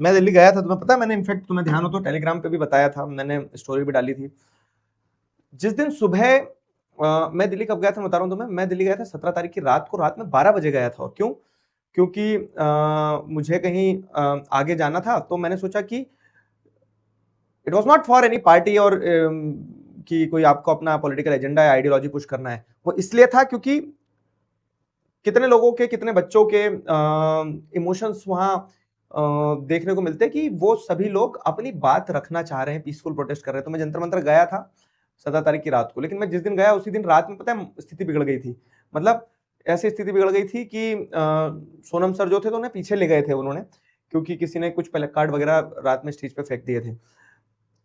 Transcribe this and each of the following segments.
मैं दिल्ली गया था, तुम्हें पता है, मैंने इनफैक्ट तुम्हें ध्यान हो तो टेलीग्राम पे भी बताया था, मैंने स्टोरी भी डाली थी। जिस दिन सुबह मैं दिल्ली कब गया था बता रहा हूँ तुम्हें, मैं दिल्ली गया था 17 तारीख की रात को, रात में 12 बजे गया था। और क्यों? क्योंकि मुझे कहीं आगे जाना था, तो मैंने सोचा कि it was not for any party और कि कोई आपको अपना पॉलिटिकल एजेंडा या आइडियोलॉजी पुश करना है, वो इसलिए था क्योंकि कितने लोगों के, कितने बच्चों के इमोशंस वहां देखने को मिलते कि वो सभी लोग अपनी बात रखना चाह रहे हैं, पीसफुल प्रोटेस्ट कर रहे हैं। तो मैं जंतर मंतर गया था 17 तारीख की रात को, लेकिन मैं जिस दिन गया उसी दिन रात में पता है स्थिति बिगड़ गई थी। मतलब ऐसी स्थिति बिगड़ गई थी कि सोनम सर जो थे तो उन्हें पीछे ले गए थे उन्होंने, क्योंकि किसी ने कुछ प्ले कार्ड वगैरह रात में स्टेज पे फेंक दिए थे।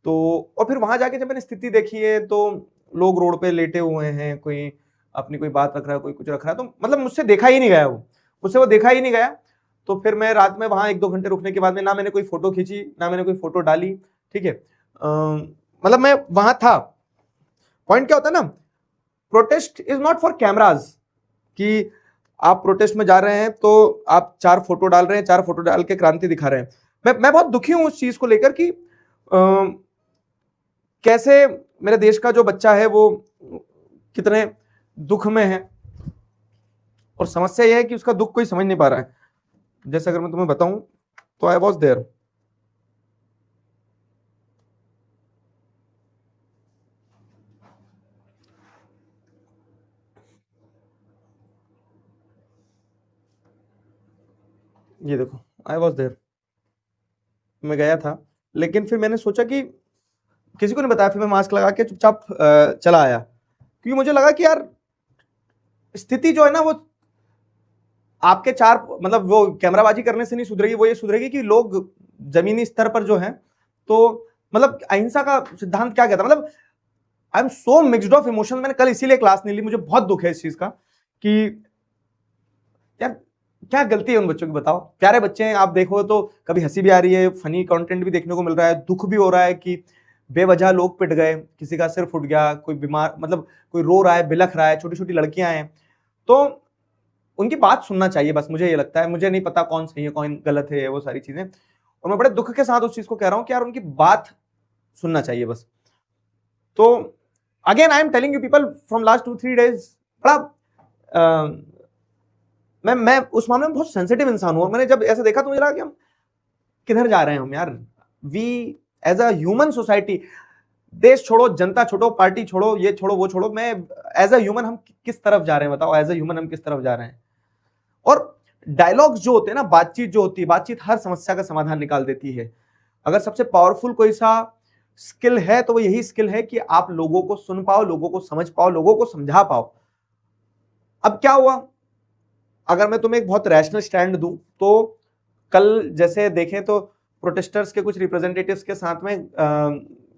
तो और फिर वहां जाके जब मैंने स्थिति देखी है तो लोग रोड पे लेटे हुए हैं, कोई अपनी कोई बात रख रहा है, कोई कुछ रख रहा है, तो मतलब मुझसे देखा ही नहीं गया, मुझसे वो देखा ही नहीं गया। तो फिर मैं रात में वहां 1-2 घंटे रुकने के बाद में ना मैंने कोई फोटो खींची, ना मैंने कोई फोटो डाली, ठीक है। मतलब मैं वहां था। पॉइंट क्या होता है ना, protest is not for cameras, कि आप प्रोटेस्ट में जा रहे हैं तो आप 4 फोटो डाल रहे हैं, 4 फोटो डाल के क्रांति दिखा रहे हैं। मैं बहुत दुखी हूं उस चीज को लेकर कि कैसे मेरे देश का जो बच्चा है वो कितने दुख में है, और समस्या यह है कि उसका दुख कोई समझ नहीं पा रहा है। जैसे अगर मैं तुम्हें बताऊं तो आई वॉज देयर, ये देखो, आई वॉज देयर, मैं गया था। लेकिन फिर मैंने सोचा कि किसी को नहीं बताया, फिर मैं मास्क लगा के चुपचाप चला आया, क्योंकि मुझे लगा कि यार स्थिति जो है ना वो आपके 4 मतलब वो कैमराबाजी करने से नहीं सुधरेगी, वो ये सुधरेगी कि लोग जमीनी स्तर पर जो है, तो मतलब अहिंसा का सिद्धांत क्या कहता है, मतलब I am so mixed of emotion. मैंने कल इसीलिए क्लास नहीं ली, मुझे बहुत दुख है इस चीज का कि यार क्या गलती है उन बच्चों की, बताओ। प्यारे बच्चे हैं, आप देखो तो कभी हंसी भी आ रही है, फनी कंटेंट भी देखने को मिल रहा है, दुख भी हो रहा है कि बेवजह लोग पिट गए, किसी का सिर फूट गया, कोई बीमार, मतलब कोई रो रहा है, बिलख रहा है, छोटी छोटी लड़कियां हैं। तो उनकी बात सुनना चाहिए, बस मुझे ये लगता है। मुझे नहीं पता कौन सही है कौन गलत है, वो सारी चीजें, और मैं बड़े दुख के साथ उस चीज को कह रहा हूं कि यार उनकी बात सुनना चाहिए बस। तो again I am telling you people from last 2-3 days, बड़ा मैं उस मामले में बहुत सेंसिटिव इंसान हूं, और मैंने जब ऐसा देखा तो मुझे लगा कि हम किधर जा रहे हैं हम यार। We as a human society, देश छोड़ो, जनता छोड़ो, पार्टी छोड़ो, ये छोड़ो, वो छोड़ो, मैं एज अ ह्यूमन हम किस तरफ जा रहे हैं, बताओ। एज अ ह्यूमन हम किस तरफ जा रहे हैं। और डायलॉग्स जो होते हैं ना, बातचीत जो होती है, बातचीत हर समस्या का समाधान निकाल देती है। अगर सबसे पावरफुल कोई सा स्किल है तो वो यही स्किल है कि आप लोगों को सुन पाओ, लोगों को समझ पाओ, लोगों को समझा पाओ। अब क्या हुआ, अगर मैं तुम्हें एक बहुत रैशनल स्टैंड दूं तो कल जैसे देखें तो प्रोटेस्टर्स के कुछ रिप्रेजेंटेटिव्स के साथ में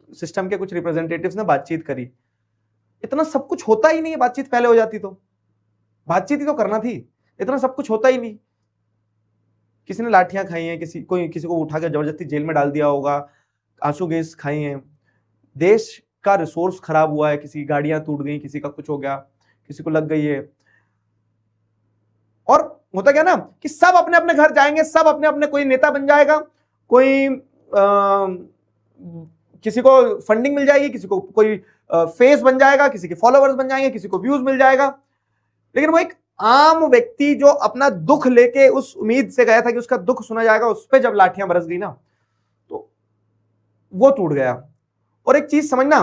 सिस्टम के कुछ रिप्रेजेंटेटिव्स ने बातचीत करी। इतना सब कुछ होता ही नहीं है, बातचीत पहले हो जाती तो, बातचीत ही तो करना थी, इतना सब कुछ होता ही नहीं। किसी ने लाठियां खाई हैं, किसी को उठा कर जबरदस्ती जेल में डाल दिया होगा, आंसू गैस खाई हैं, देश का रिसोर्स खराब हुआ है, किसी की गाड़ियां टूट गई, किसी का कुछ हो गया, किसी को लग गई है। और होता क्या ना कि सब अपने अपने घर जाएंगे, सब अपने अपने, कोई नेता बन जाएगा, कोई किसी को फंडिंग मिल जाएगी, किसी को कोई फेस बन जाएगा, किसी के फॉलोअर्स बन जाएंगे, किसी को व्यूज मिल जाएगा। लेकिन वो एक आम व्यक्ति जो अपना दुख लेके उस उम्मीद से गया था कि उसका दुख सुना जाएगा, उस पर जब लाठियां बरस गई ना तो वो टूट गया। और एक चीज समझना,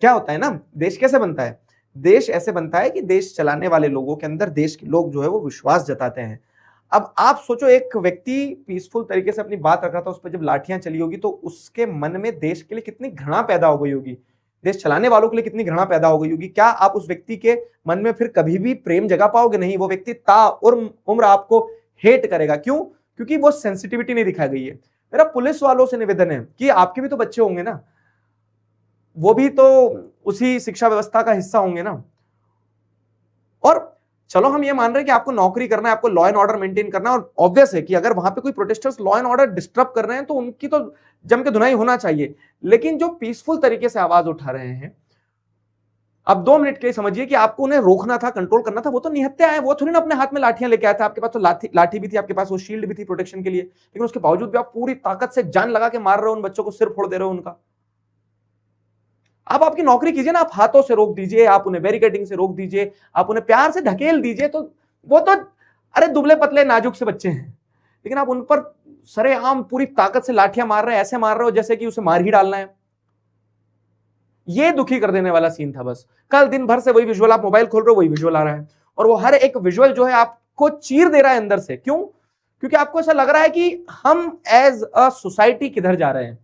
क्या होता है ना, देश कैसे बनता है, देश ऐसे बनता है कि देश चलाने वाले लोगों के अंदर देश के लोग जो है वो विश्वास जताते हैं। अब आप सोचो, एक व्यक्ति पीसफुल तरीके से अपनी बात रख रहा था, उस पर जब लाठियां चली होगी तो उसके मन में देश के लिए कितनी घृणा पैदा हो गई होगी, देश चलाने वालों के लिए कितनी घृणा पैदा हो गई होगी। क्या आप उस व्यक्ति के मन में फिर कभी भी प्रेम जगा पाओगे? नहीं, वो व्यक्ति ता उम्र आपको हेट करेगा। क्यों? क्योंकि वो सेंसिटिविटी नहीं दिखाई गई है। मेरा पुलिस वालों से निवेदन है कि आपके भी तो बच्चे होंगे ना, वो भी तो उसी शिक्षा व्यवस्था का हिस्सा होंगे ना। और चलो हम ये मान रहे हैं कि आपको नौकरी करना है, आपको लॉ एंड ऑर्डर मेंटेन करना है, और ऑब्वियस है कि अगर वहां पे कोई protesters law and order disturb कर रहे हैं तो उनकी तो जम के धुनाई होना चाहिए। लेकिन जो पीसफुल तरीके से आवाज उठा रहे हैं अब 2 मिनट के लिए समझिए कि आपको उन्हें रोकना था, कंट्रोल करना था, वो तो निहत्थे आए, वो थोड़ी ना अपने हाथ में लाठियां लेके आया था, आपके पास तो लाठी भी थी, आपके पास वो शील्ड भी थी प्रोटेक्शन के लिए, लेकिन उसके बावजूद भी आप पूरी ताकत से जान लगा के मार रहे हो उन बच्चों को, सिर फोड़ दे रहे हो उनका। आप आपकी नौकरी कीजिए ना, आप हाथों से रोक दीजिए, आप उन्हें बैरिकेडिंग से रोक दीजिए, आप उन्हें प्यार से ढकेल दीजिए, तो वो तो अरे दुबले पतले नाजुक से बच्चे हैं, लेकिन आप उन पर सरेआम पूरी ताकत से लाठियां मार रहे हैं, ऐसे मार रहे हो जैसे कि उसे मार ही डालना है। ये दुखी कर देने वाला सीन था। बस कल दिन भर से वही विजुअल, आप मोबाइल खोल रहे हो वही विजुअल आ रहा है, और वो हर एक विजुअल जो है आपको चीर दे रहा है अंदर से। क्यों? क्योंकि आपको ऐसा लग रहा है कि हम एज अ सोसाइटी किधर जा रहे हैं।